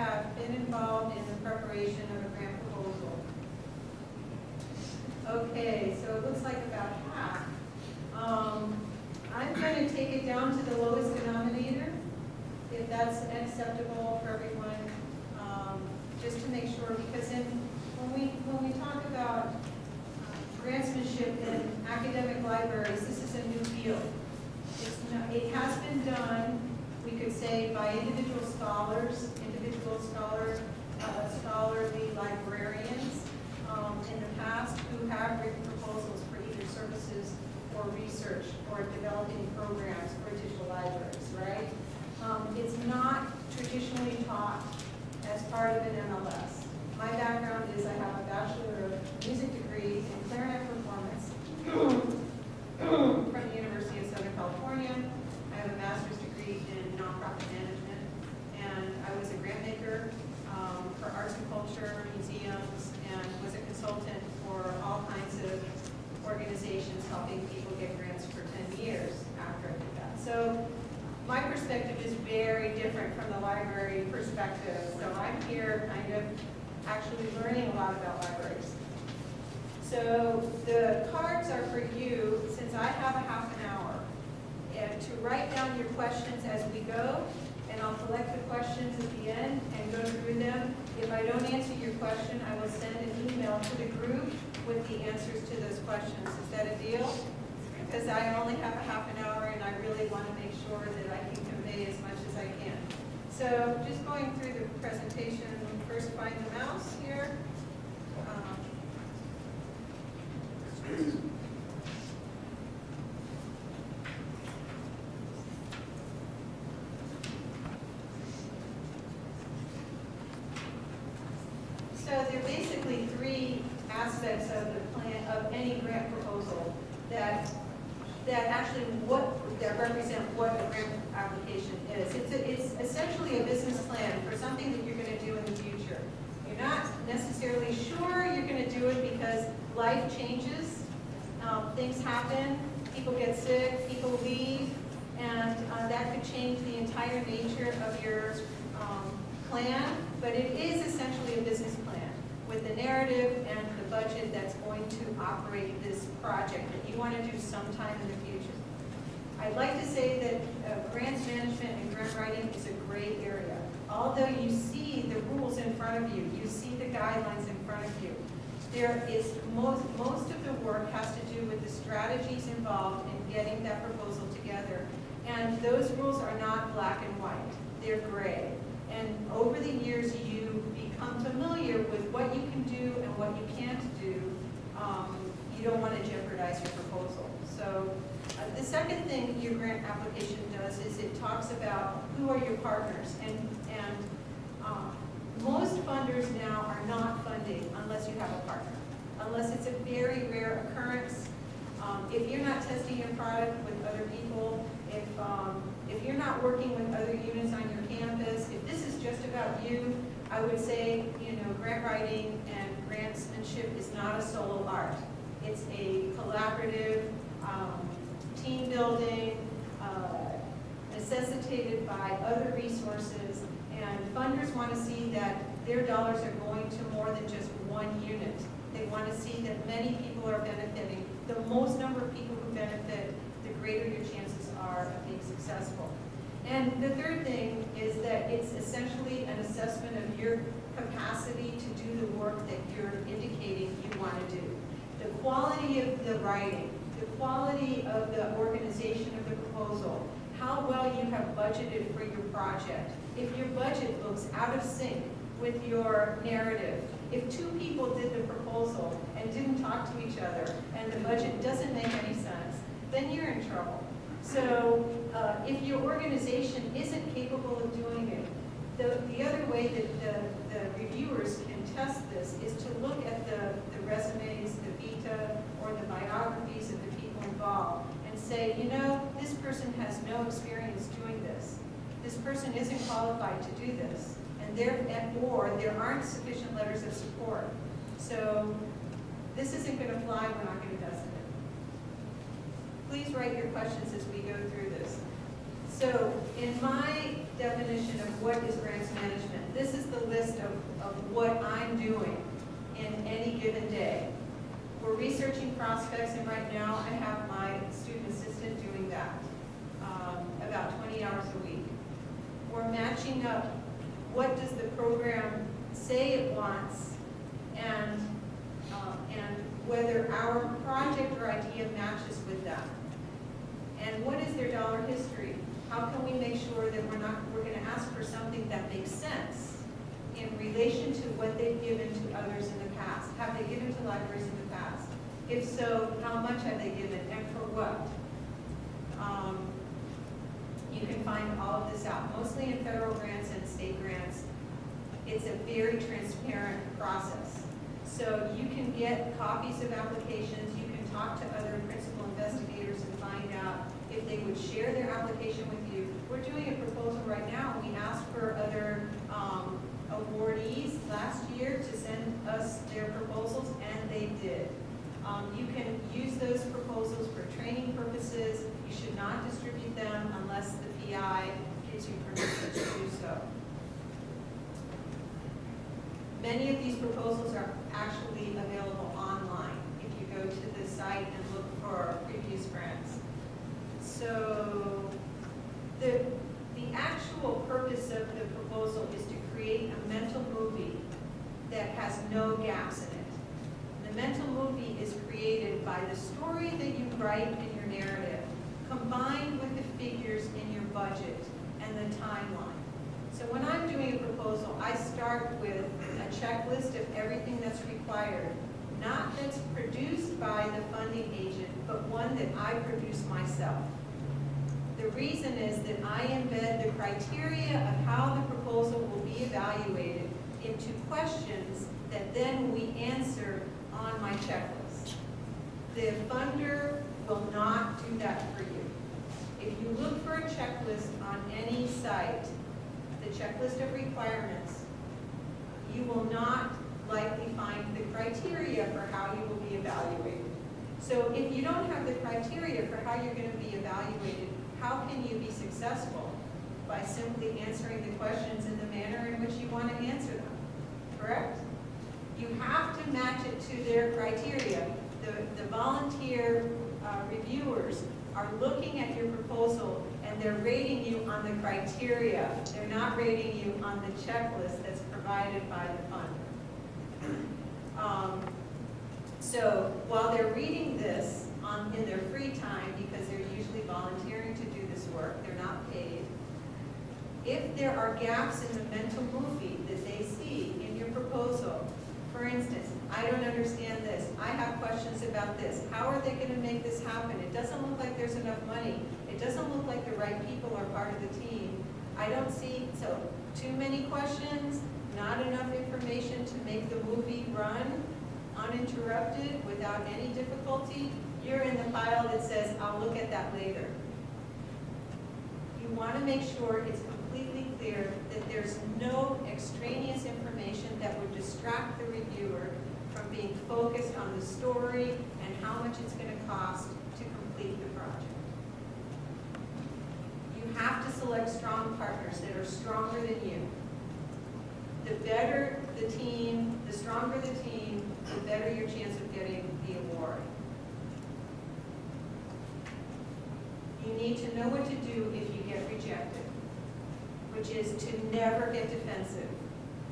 have been involved in the preparation of a grant proposal? Okay, so it looks like about half. I'm going to take it down to the lowest denominator, if that's acceptable for everyone, just to make sure, because when we talk about grantsmanship in academic libraries, this is a new field. It has been done, we could say, by individual scholars, scholarly librarians in the past who have written proposals for either services or research or developing programs for digital libraries, right? It's not traditionally taught as part of an MLS. My background is I have a Bachelor of Music degree in clarinet performance from the University of Southern California. I have a master's degree in nonprofit management, and I was a grant maker for arts and culture, museums, and was a consultant for all kinds of organizations helping people get grants for 10 years after I did that. So my perspective is very different from the library perspective. So I'm here kind of actually learning a lot about libraries. So the cards are for you, since I have a half an hour, and to write down your questions as we go, and I'll collect the questions at the end and go through them. If I don't answer your question, I will send an email to the group with the answers to those questions. Is that a deal? Because I only have a half an hour and I really want to make sure that I can convey as much as I can. So just going through the presentation, first find the mouse here. So there are basically three aspects of the plan of any grant proposal that actually that represent what a grant application is. It's essentially a business plan for something that you're going to do in the future. You're not necessarily sure you're going to do it because life changes, things happen, people get sick, people leave, and that could change the entire nature of your plan. But it is essentially a business plan with the narrative and the budget that's going to operate this project that you want to do sometime in the future. I'd like to say that grants management and grant writing is a gray area. Although you see the rules in front of you, you see the guidelines in front of you, there is most of the work has to do with the strategies involved in getting that proposal together. And those rules are not black and white, they're gray. And over the years, you become familiar with what you can do and what you can't do. You don't want to jeopardize your proposal. So the second thing your grant application does is it talks about who are your partners. And most funders now are not funding unless you have a partner, unless it's a very rare occurrence. If you're not testing your product with other people, if you're not working with other units on your campus, if this is just about you, I would say, grant writing and grantsmanship is not a solo art. It's a collaborative, team building, necessitated by other resources, and funders want to see that their dollars are going to more than just one unit. They want to see that many people are benefiting. The most number of people who benefit, the greater your chances are of being successful. And the third thing is that it's essentially an assessment of your capacity to do the work that you're indicating you want to do. The quality of the writing, the quality of the organization of the proposal, how well you have budgeted for your project. If your budget looks out of sync with your narrative, if two people did the proposal and didn't talk to each other and the budget doesn't make any sense, then you're in trouble. So if your organization isn't capable of doing it, the other way that the reviewers can test this is to look at the resumes, the vita, or the biographies of the people involved and say, this person has no experience doing this. This person isn't qualified to do this. Or there aren't sufficient letters of support. So this isn't going to fly, we're not going to invest in it. Please write your questions as we go through this. So in my definition of what is grants management, this is the of what I'm doing in any given day. We're researching prospects, and right now I have my student assistant doing that, about 20 hours a week. We're matching up what does the program say it wants, and whether our project or idea matches with that. And what is their dollar history? How can we make sure that we're going to ask for something that makes sense in relation to what they've given to others in the past? Have they given to libraries in the past? If so, how much have they given and for what? You can find all of this out, mostly in federal grants and state grants. It's a very transparent process. So you can get copies of applications, you can talk to other principal investigators and find out if they would share their application with you. We're doing a proposal right now, and we asked for other awardees last year to send us their proposals, and they did. You can use those proposals for training purposes. You should not distribute them unless the PI gives you permission to do so. Many of these proposals are actually available online if you go to the site and look for previous grants. So the actual purpose of the proposal is to create a mental movie that has no gaps in it. The mental movie is created by the story that you write in your narrative, combined with the figures in your budget and the timeline. So when I'm doing a proposal, I start with a checklist of everything that's required, not that's produced by the funding agent, but one that I produce myself. The reason is that I embed the criteria of how the proposal will be evaluated into questions that then we answer on my checklist. The funder will not do that for you. If you look for a checklist on any site, the checklist of requirements, you will not likely find the criteria for how you will be evaluated. So if you don't have the criteria for how you're going to be evaluated, how can you be successful? By simply answering the questions in the manner in which you want to answer them, correct? You have to match it to their criteria. The volunteer reviewers are looking at your proposal and they're rating you on the criteria. They're not rating you on the checklist that's provided by the funder. So while they're reading this in their free time, because they're usually volunteering to do this work, they're not paid, if there are gaps in the mental movie that they see in your proposal, for instance, I don't understand this, I have questions about this, how are they going to make this happen? It doesn't look like there's enough money. It doesn't look like the right people are part of the team. I don't see, so too many questions, not enough information to make the movie run uninterrupted without any difficulty. You're in the pile that says, I'll look at that later. You want to make sure it's completely clear that there's no extraneous information that would distract the reviewer from being focused on the story and how much it's going to cost to complete the project. You have to select strong partners that are stronger than you. The better the team, the stronger the team, the better your chance of getting the award. You need to know what to do if you get rejected, which is to never get defensive.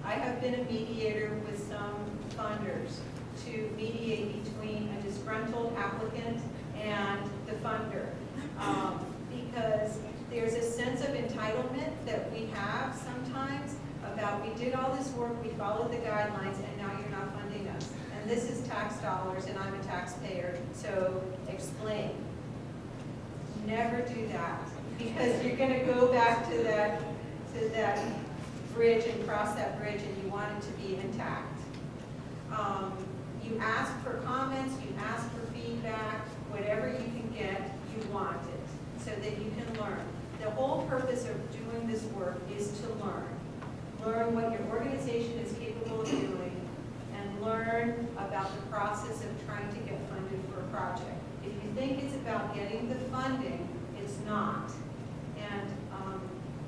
I have been a mediator with some funders to mediate between a disgruntled applicant and the funder, because there's a sense of entitlement that we have sometimes about we did all this work, we followed the guidelines, and now you're not funding us. And this is tax dollars, and I'm a taxpayer, so explain. Never do that, because you're going to go back to that bridge and cross that bridge, and you want it to be intact. You ask for comments, you ask for feedback, whatever you can get, you want it, so that you can learn. The whole purpose of doing this work is to learn. Learn what your organization is capable of doing, and learn about the process of trying to get funded for a project. If you think it's about getting the funding, it's not. And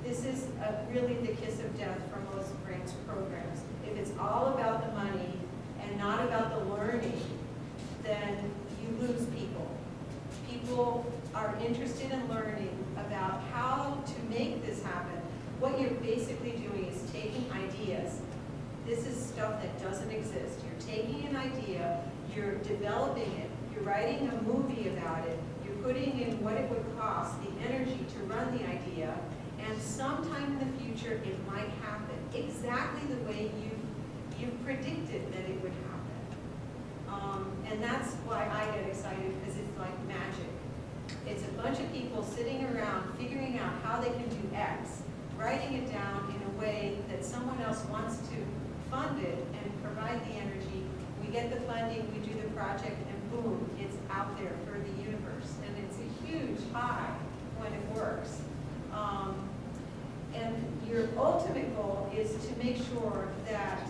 this is really the kiss of death for most grants programs. idea, you're developing it, you're writing a movie about it, you're putting in what it would cost, the energy to run the idea, and sometime in the future it might happen exactly the way you've predicted that it would happen. And that's why I get excited, because it's like magic. It's a bunch of people sitting around figuring out how they can do X, writing it down in a way that someone else wants to fund it and provide the energy. We get the funding, we do the project, and boom, it's out there for the universe. And it's a huge high when it works. And your ultimate goal is to make sure that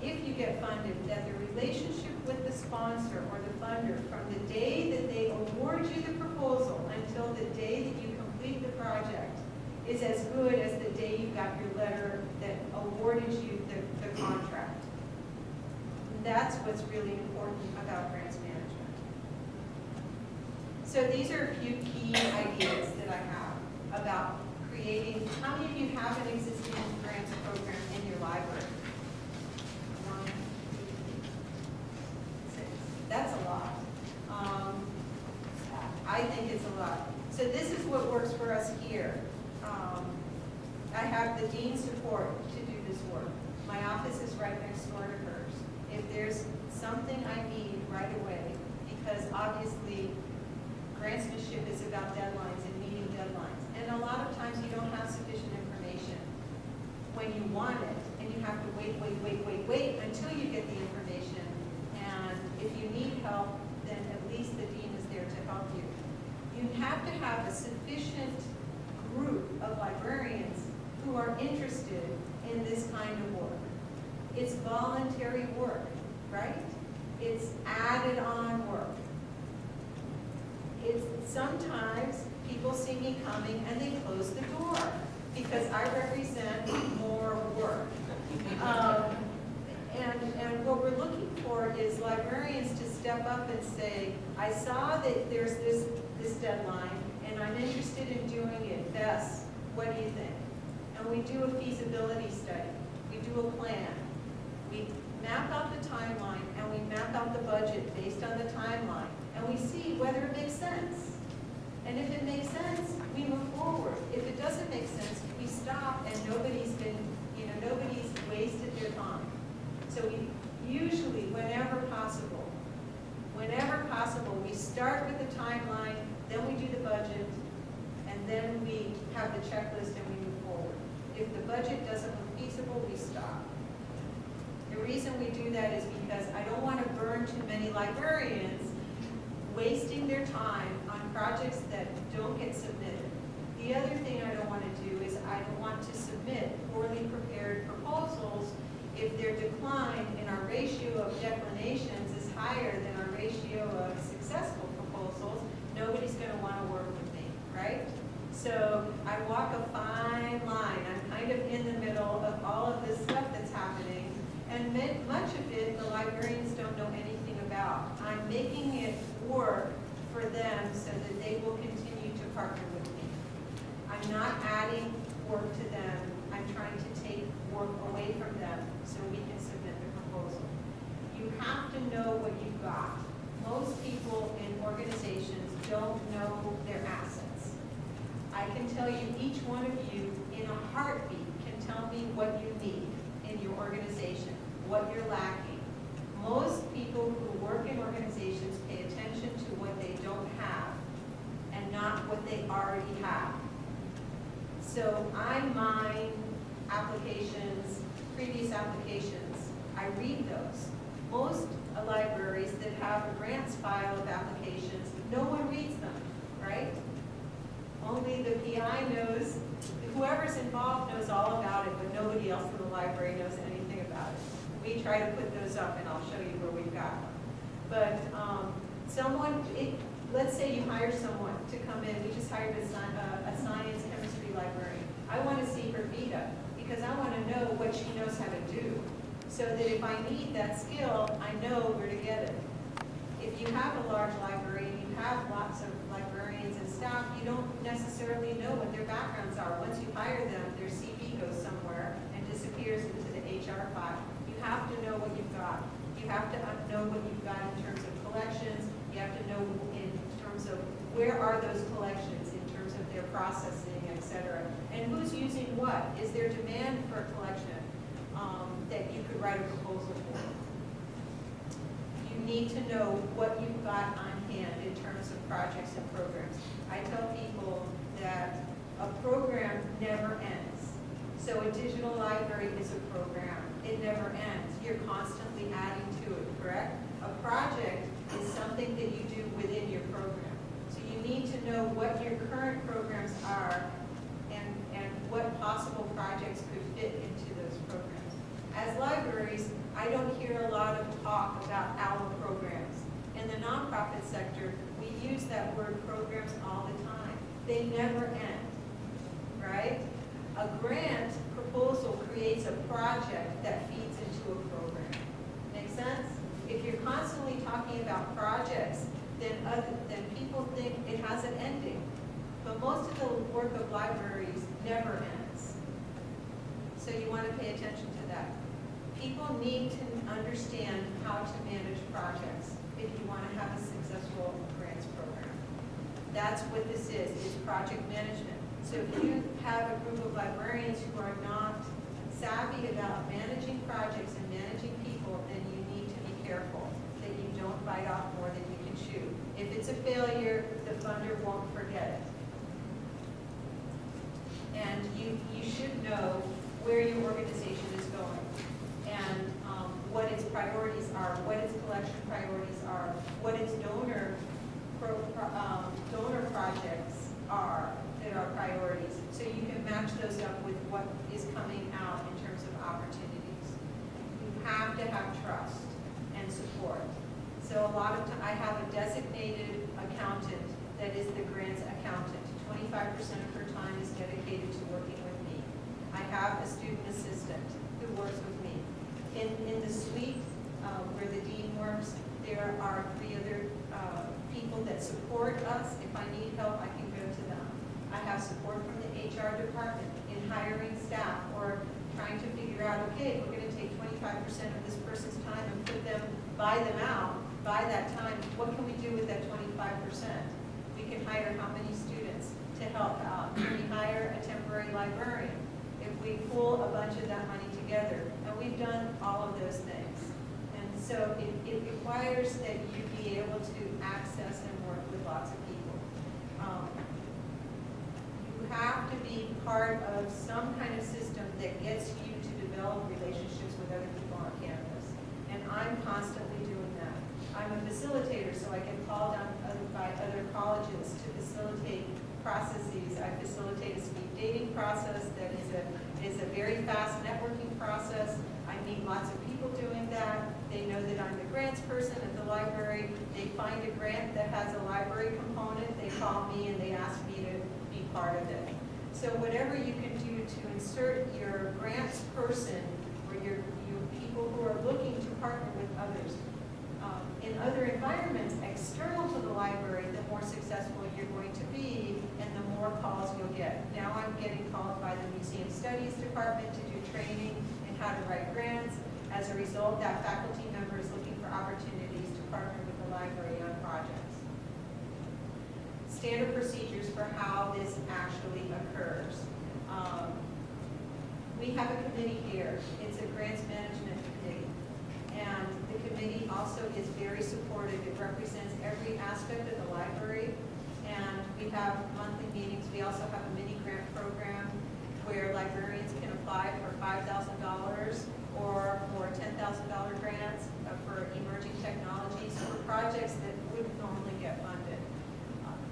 if you get funded, that the relationship with the sponsor or the funder from the day that they award you the proposal until the day that you complete the project is as good as the day you got your letter that awarded you the contract. That's what's really important about grants management. So these are a few key ideas that I have about creating. How many of you have an existing grants program in your library? 1, 2, 3, 6. That's a lot. I think it's a lot. So this is what works for us here. I have the dean's support to do this work. My office is right next door to hers. If there's something I need right away, because obviously grantsmanship is about deadlines and meeting deadlines. And a lot of times you don't have sufficient information when you want it, and you have to wait until you get the information. And if you need help, then at least the dean is there to help you. You have to have a sufficient group of librarians who are interested in this kind of work. It's voluntary work, right? It's added on work. It's sometimes people see me coming and they close the door because I represent more work. And what we're looking for is librarians to step up and say, I saw that there's this deadline and I'm interested in doing it. Bess, what do you think? And we do a feasibility study. We do a plan. We map out the timeline and we map out the budget based on the timeline. And we see whether it makes sense. And if it makes sense, we move forward. If it doesn't make sense, we stop and nobody's wasted their time. So we usually, whenever possible, we start with the timeline, then we do the budget, and then we have the checklist and we move forward. If the budget doesn't look feasible, we stop. The reason we do that is because I don't want to burn too many librarians wasting their time on projects that don't get submitted. The other thing I don't want to do is I don't want to submit poorly prepared proposals if their decline in our ratio of declinations is higher than our ratio of successful proposals. Nobody's going to want to work with me, right? So I walk a fine line. I'm kind of in the middle of all of this stuff that's happening, and much of it the librarians don't know anything about. I'm making it work for them so that they will continue to partner with me. I'm not adding work to them. I'm trying to take work away from them so we can submit the proposal. You have to know what you've got. Most people in organizations don't know their assets. I can tell you, each one of you in a heartbeat can tell me what you need in your organization, what you're lacking. Most people who work in organizations pay attention to what they don't have and not what they already have. So I mine applications, previous applications. I read those. Most libraries that have a grants file of applications, no one reads them, right? Only the PI knows, whoever's involved knows all about it, but nobody else in the library knows anything about it. We try to put those up, and I'll show you where we've got them. But let's say you hire someone to come in. We just hired a science chemistry librarian. I want to see her vita because I want to know what she knows how to do, so that if I need that skill, I know where to get it. If you have a large library and you have lots of librarians and staff, you don't necessarily know what their backgrounds are. Once you hire them, their CV goes somewhere and disappears into the HR file. You have to know what you've got. You you have to know what you've got in terms of collections. You have to know in terms of where are those collections in terms of their processing, et cetera. And who's using what? Is there demand for a collection that you could write a proposal for? You need to know what you've got on hand in terms of projects and programs. I tell people that a program never ends. So a digital library is a program. It never ends. You're constantly adding to it, correct? A project is something that you do within your program. So you need to know what your current programs are and what possible projects could fit into those programs. As libraries, I don't hear a lot of talk about our programs. In the nonprofit sector, we use that word programs all the time. They never end, right? A grant proposal creates a project that feeds into a program. Make sense? If you're constantly talking about projects, then people think it has an ending. But most of the work of libraries never ends. So you want to pay attention to that. People need to understand how to manage projects if you want to have a successful grants program. That's what this is project management. So if you have a group of librarians who are not savvy about managing projects and managing people, then you need to be careful that you don't bite off more than you can chew. If it's a failure, the funder won't forget it. And you should know where your organization is going and what its priorities are, what its collection priorities are, what its donor projects are that are priorities. So you can match those up with what is coming out in terms of opportunities. You have to have trust and support. So a lot of times I have a designated accountant that is the grants accountant. 25% of her time is dedicated to working with me. I have a student assistant who works with me. In the suite where the dean works, there are 3 other people that support us. If I need help, I can go to them. I have support from the HR department in hiring staff or trying to figure out, okay, we're going to take 25% of this person's time and buy them out by that time. What can we do with that 25%? We can hire how many students to help out? Can we hire a temporary librarian? If we pull a bunch of that money together, and we've done all of those things. And so it requires that you be able to access and work with lots of people. You have to be part of some kind of system that gets you to develop relationships with other people on campus. And I'm constantly doing that. I'm a facilitator, so I get called on by other colleges to facilitate processes. I facilitate a speed dating process that is a very fast networking process. I meet lots of people doing that. They know that I'm the grants person at the library. They find a grant that has a library component. They call me and they ask me to be part of it. So whatever you can do to insert your grants person or your people who are looking to partner with others in other environments external to the library, the more successful you're going to be and the more calls you'll get. Now I'm getting called by the Museum Studies Department to do training in how to write grants. As a result, that faculty member is looking for opportunities to partner with the library on projects. Standard procedures for how this actually occurs. We have a committee here. It's a grants management committee. And the committee also is very supportive. It represents every aspect of the library. And we have monthly meetings. We also have a mini grant program where librarians can apply for $5,000 or for $10,000 grants for emerging technologies for projects that wouldn't normally get funded.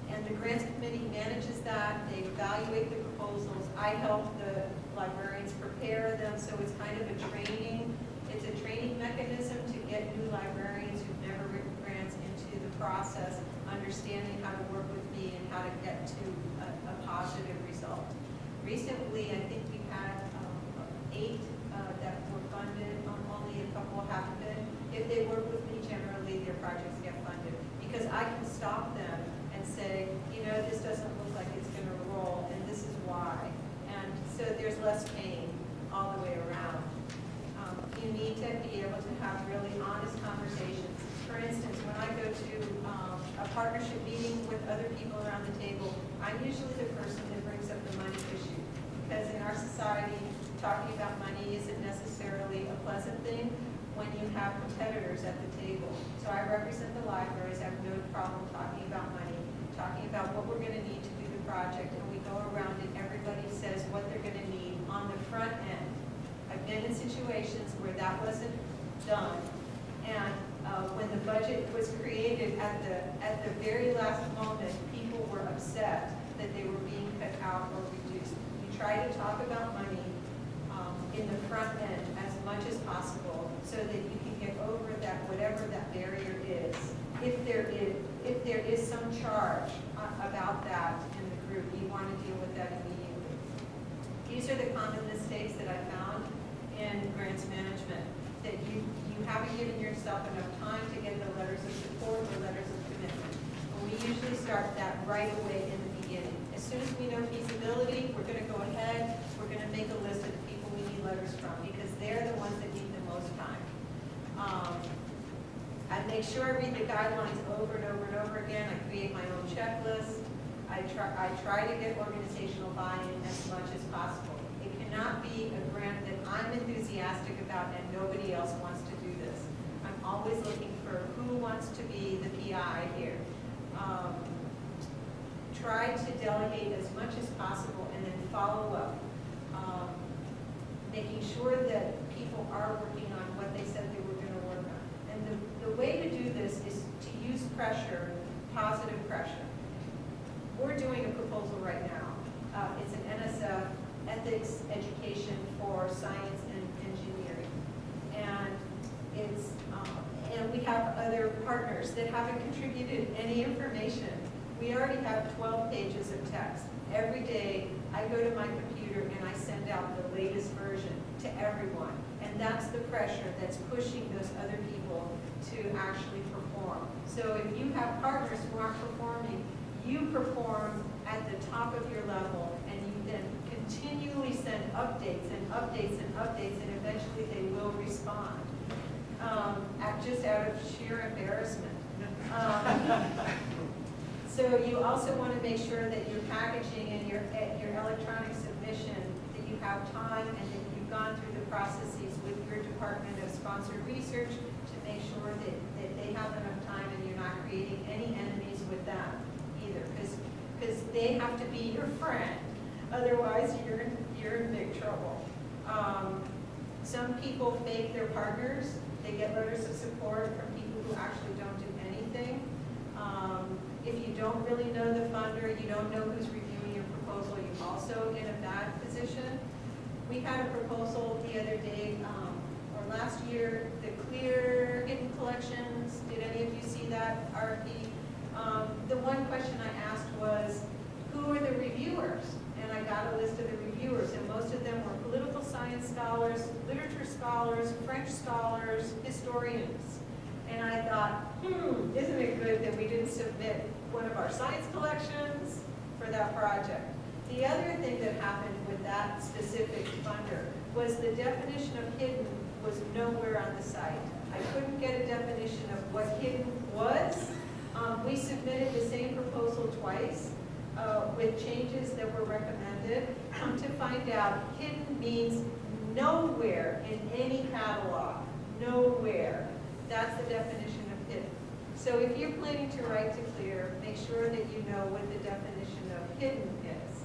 And the grants committee manages that. They evaluate the proposals. I help the librarians prepare them, so it's kind of a training. It's a training mechanism to get new librarians who've never written grants into the process, understanding how to work with me and how to get to a positive result. Recently, I think we had 8 that were funded, only a couple haven't been. If they work with me, generally their projects get funded because I can stop them and say, you know, this doesn't look like it's going to roll, and this is why. And so there's less pain all the way around. You need to be able to have really honest conversations to a partnership meeting with other people around the table, I'm usually the person that brings up the money issue. Because in our society, talking about money isn't necessarily a pleasant thing when you have competitors at the table. So I represent the libraries. I have no problem talking about money, talking about what we're going to need to do the project, and we go around and everybody says what they're going to need on the front end. I've been in situations where that wasn't done, and when the budget was created at the very last moment, people were upset that they were being cut out or reduced. We try to talk about money in the front end as much as possible so that you can get over that, whatever that barrier is. If there is some charge about that in the group, you want to deal with that immediately. These are the common mistakes that I found in grants management, that you haven't given yourself enough time to get the letters of support or letters of commitment. And we usually start that right away in the beginning. As soon as we know feasibility, we're going to go ahead, we're going to make a list of the people we need letters from, because they're the ones that need the most time. I make sure I read the guidelines over and over and over again. I create my own checklist. I try to get organizational buy-in as much as possible. It cannot be a grant that I'm enthusiastic about and nobody else wants to do this. I'm always looking for who wants to be the PI here. Try to delegate as much as possible and then follow up. Making sure that people are working on what they said they were going to work on. And the way to do this is to use pressure, positive pressure. We're doing a proposal right now. It's an NSF ethics education for science and engineering. And and we have other partners that haven't contributed any information. We already have 12 pages of text. Every day I go to my computer and I send out the latest version to everyone. And that's the pressure that's pushing those other people to actually perform. So if you have partners who aren't performing, you perform at the top of your level, and you then continually send updates and updates and updates, and eventually they will respond. Just out of sheer embarrassment. So you also want to make sure that your packaging and your electronic submission, that you have time and that you've gone through the processes with your Department of Sponsored Research to make sure that they have enough time and you're not creating any enemies with them either, because they have to be your friend. Otherwise, you're in big trouble. Some people fake their partners. They get letters of support from people who actually don't do anything. If you don't really know the funder, you don't know who's reviewing your proposal, you're also in a bad position. We had a proposal the other day, or last year, the Clear Hidden Collections. Did any of you see that RFP? The one question I asked was, who are the reviewers? And I got a list of the reviewers, and most of them were political science scholars, literature scholars, French scholars, historians. And I thought, isn't it good that we didn't submit one of our science collections for that project? The other thing that happened with that specific funder was the definition of hidden was nowhere on the site. I couldn't get a definition of what hidden was. We submitted the same proposal twice with changes that were recommended. To find out, hidden means nowhere in any catalog, nowhere. That's the definition of hidden. So if you're planning to write to Clear, make sure that you know what the definition of hidden is.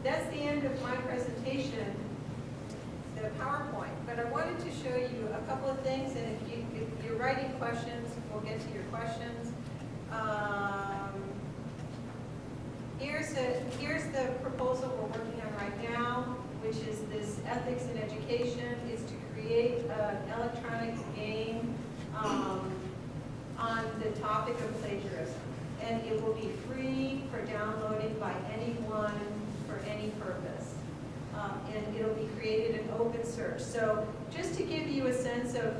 That's the end of my presentation, the PowerPoint. But I wanted to show you a couple of things, and if you're writing questions, we'll get to your questions. Here's the proposal we're working on right now, which is this ethics in education, is to create an electronic game on the topic of plagiarism. And it will be free for downloading by anyone for any purpose. And it'll be created in open source. So just to give you a sense of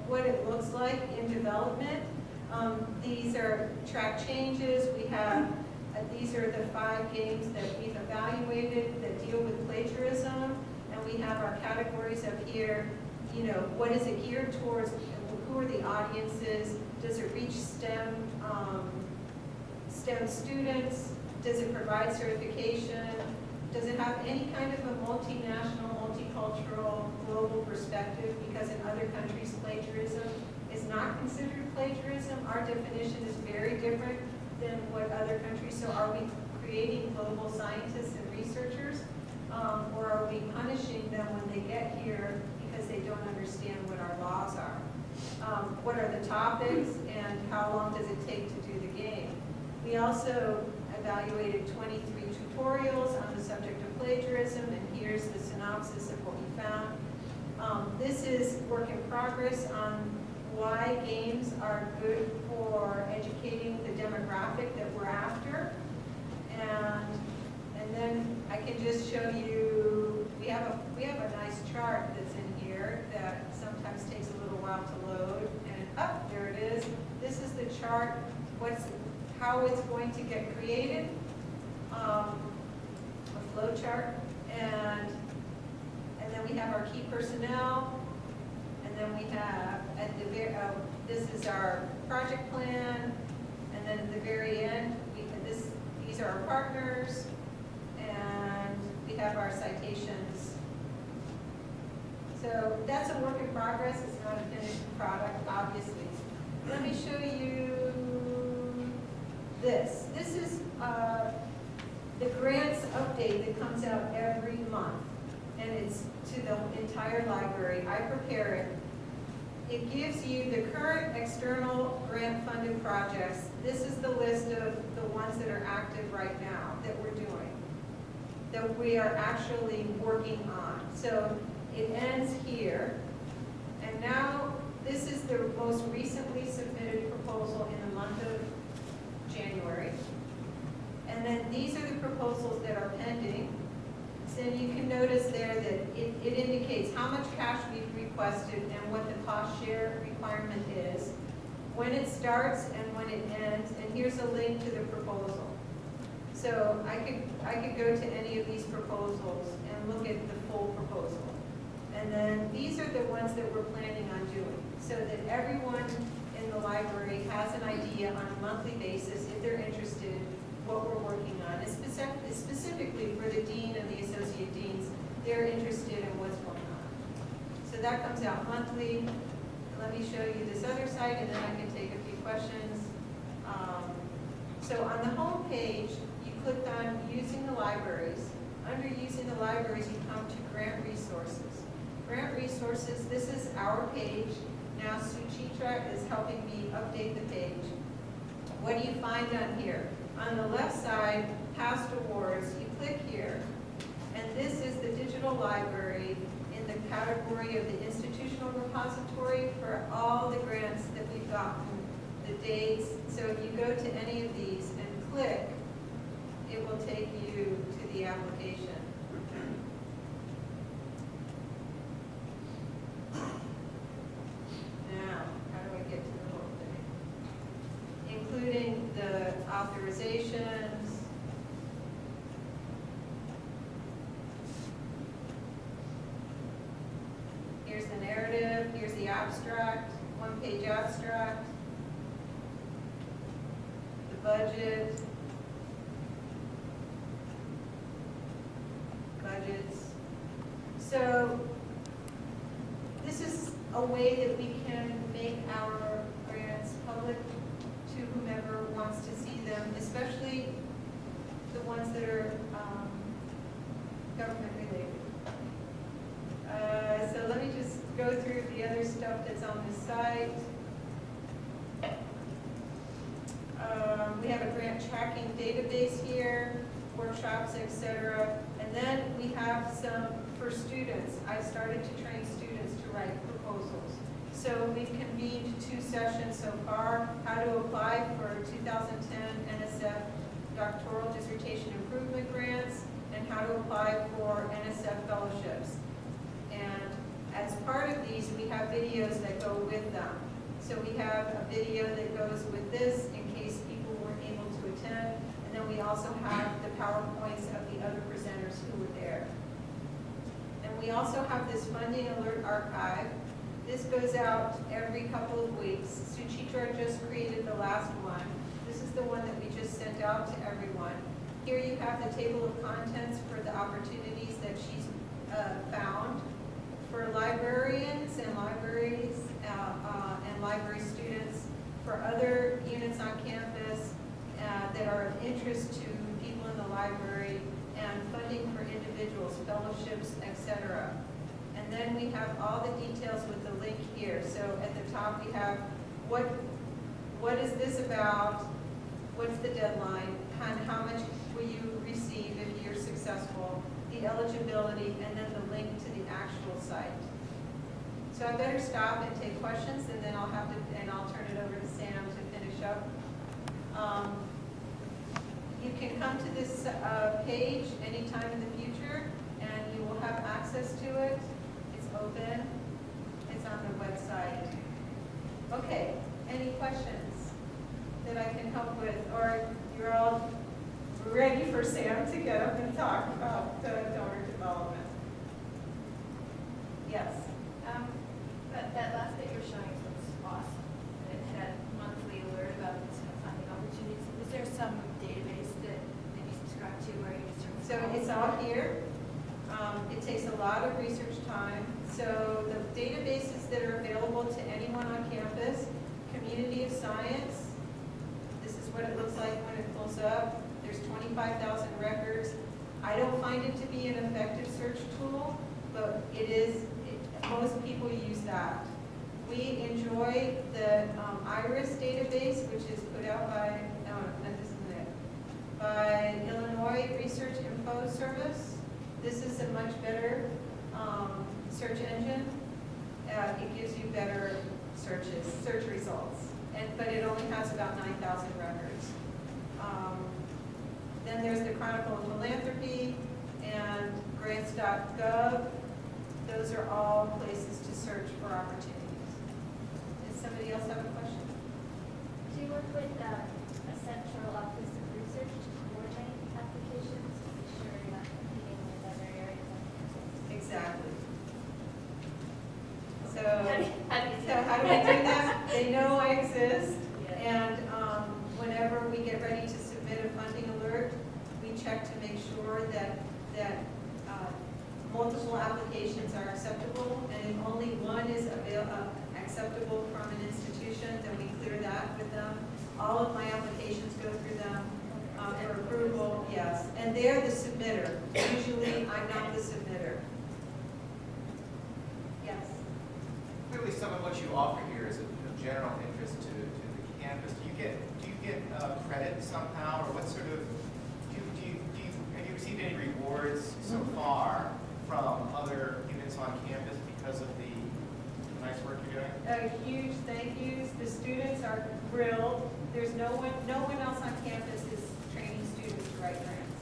what it looks like in development, these are track changes. We have these are the 5 games that we've evaluated that deal with plagiarism, and we have our categories up here. what is it geared towards? Who are the audiences? Does it reach STEM students? Does it provide certification? Does it have any kind of a multinational, multicultural, global perspective? Because in other countries, plagiarism is not considered plagiarism. Our definition is very different than what other countries. So are we creating global scientists and researchers? Or are we punishing them when they get here because they don't understand what our laws are? What are the topics and how long does it take to do the game? We also evaluated 23 tutorials on the subject of plagiarism, and here's the synopsis of what we found. This is work in progress on why games are good for educating the demographic that we're after. And then I can just show you, we have a nice chart that's in here that sometimes takes a little while to load, and there it is. This is the chart, how it's going to get created, a flow chart, and then we have our key personnel, and then we have at the this is our project plan, and then at the very end, these are our partners, and we have our citations. So that's a work in progress. It's not a finished product, obviously. Let me show you this. This is the grants update that comes out every month, and it's to the entire library. I prepare it. It gives you the current external grant-funded projects. This is the list of the ones that are active right now that we're doing, that we are actually working on. So it ends here, and now this is the most recently submitted proposal in the month of January. And then these are the proposals that are pending. So you can notice there that it indicates how much cash we've requested and what the cost share requirement is, when it starts and when it ends, and here's a link to the proposal. So I could go to any of these proposals and look at the full proposal. And then these are the ones that we're planning on doing, so that everyone in the library has an idea on a monthly basis, if they're interested, what we're working on. It's specifically for the dean and the associate deans, they're interested in what's going on. So that comes out monthly. Let me show you this other site, and then I can take a few questions. So on the home page, you clicked on Using the Libraries. Under Using the Libraries, you come to Grant Resources. Grant Resources, this is our page. Now Suchitra is helping me update the page. What do you find on here? On the left side, past awards, you click here, and this is the digital library in the category of the institutional repository for all the grants that we've gotten, the dates. So if you go to any of these and click, it will take you to the application. Now, how do I get to the whole thing? Including the authorizations. Here's the narrative, here's the abstract, one-page abstract, the budget, budgets. So this is a way that we can make our grants public to whomever wants to see them, especially the ones that are government related. So let me just go through the other stuff that's on this site. We have a grant tracking database here, workshops, etc. And then we have some for students. I started to train students to write proposals. So we've convened 2 sessions so far, how to apply for 2010 NSF doctoral dissertation improvement grants, and how to apply for NSF fellowships. And as part of these, we have videos that go with them. So we have a video that goes with this in case people weren't able to attend. And then we also have the PowerPoints of the other presenters who were there. And we also have this funding alert archive. This goes out every couple of weeks. Suchitra just created the last one. This is the one that we just sent out to everyone. Here you have the table of contents for the opportunities that she's found for librarians and libraries and library students, for other units on campus that are of interest to people in the library, and funding for individuals, fellowships, etc. And then we have all the details with the link here. So at the top we have what is this about, what's the deadline, and how much will you receive if you're successful, the eligibility, and then the link to the actual site. So I better stop and take questions, and then I'll turn it over to Sam to finish up. You can come to this page anytime in the future, and you will have access to it. It's open. It's on the website. Okay, any questions that I can help with? Or you're all ready for Sam to get up and talk about donor development? Yes? That last bit you're showing looks awesome. It had monthly alert about these kind of funding opportunities. Is there some database that you subscribe to where you sort of... So it's all here. It takes a lot of research time. So the databases that are available to anyone on campus, Community of Science, this is what it looks like when it pulls up. There's 25,000 records. I don't find it to be an effective search tool, but it is. Most people use that. We enjoy the IRIS database, which is put out by, by Illinois Research Info Service. This is a much better search engine. It gives you better search results. But it only has about 9,000 records. Then there's the Chronicle of Philanthropy and grants.gov. Those are all places to search for opportunities. Does somebody else have a question? Do you work with a central office of research to coordinate applications to be sure you're not competing with other areas on campus? Exactly. So How how do do you do we do that? They know I exist, Yeah. and whenever we get ready to submit a funding alert, we check to make sure that multiple applications are acceptable, and if only one is acceptable from an institution, then we clear that with them. All of my applications go through them for approval, yes. And they're the submitter. Usually, I'm not the submitter. Yes? Clearly, some of what you offer here is of general interest to the campus. Do you get credit somehow, or what sort of, have you received any rewards so far from other units on campus because of the nice work you're doing? Huge thank yous. The students are thrilled. There's no one else on campus is training students to write grants.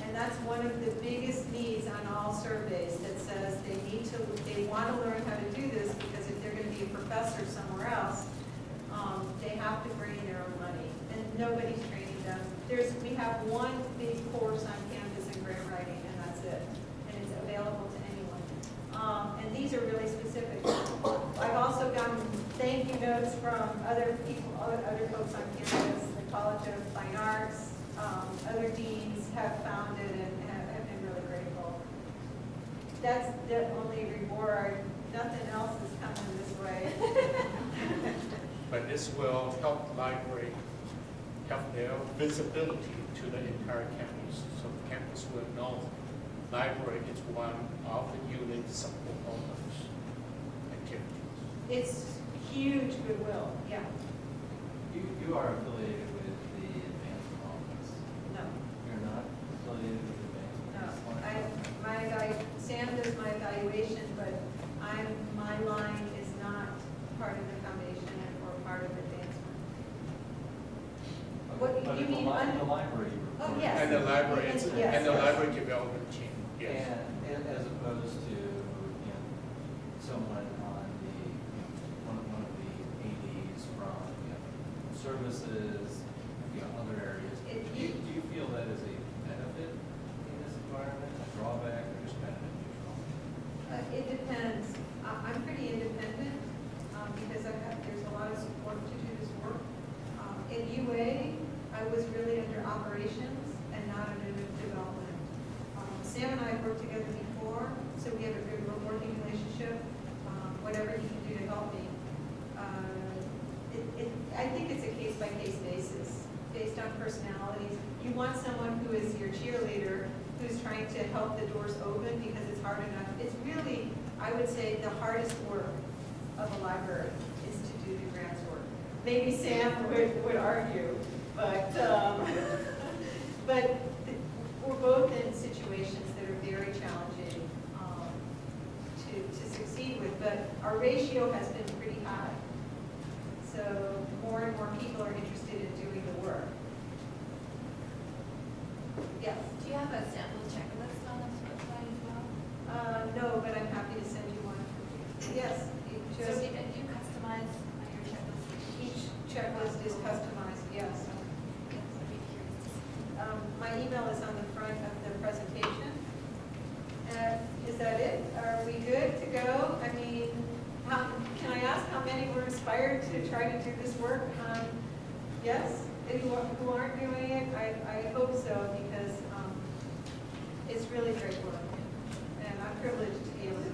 And that's one of the biggest needs on all surveys that says they want to learn how to do this, because if they're going to be a professor somewhere else, they have to bring in their own money. And nobody's training them. We have one big course on campus in grant writing, and that's it. And it's available to anyone. And these are really specific. I've also gotten thank you notes from other people, other folks on campus, the College of Fine Arts, other deans have found it and have been really grateful. That's the only reward. Nothing else is coming this way. But this will help the library have their visibility to the entire campus. So the campus will know library is one of the units support all those activities. It's huge goodwill, yeah. You are affiliated with the advancement office. No, You're not affiliated with the no. advancement? Sam does my evaluation, but my line is not part of the foundation or part of advancement. What But you in the mean the library you Oh, report. yes. And the library, Yes. and the library development team, yes. And as opposed to, someone on the, one of the ADs from, services, other areas. Do you feel that is a benefit in this environment, a drawback, or just kind of a neutral? because there's a lot of support to do this work. In UA, I was really under operations and not under development. Sam and I have worked together before, so we have a good working relationship. Whatever he can do to help me. I think it's a case-by-case basis, based on personalities. You want someone who is your cheerleader, who's trying to help the doors open because it's hard enough. It's really, I would say, the hardest work of a library is to do the grants work. Maybe Sam would argue, but but we're both in situations that are very challenging to succeed with. But our ratio has been pretty high, so more and more people are interested in doing the work. Yes. Do you have a sample checklist on this website as well? No, but I'm happy to send you one. Yes, So do you customize your checklist? each checklist is customized, yes. I'd be curious to see. My email is on the front of the presentation. Is that it? Are we good to go? I mean, can I ask how many were inspired to try to do this work? Yes? Who aren't doing it? I hope so, because it's really great work. And I'm privileged to be able to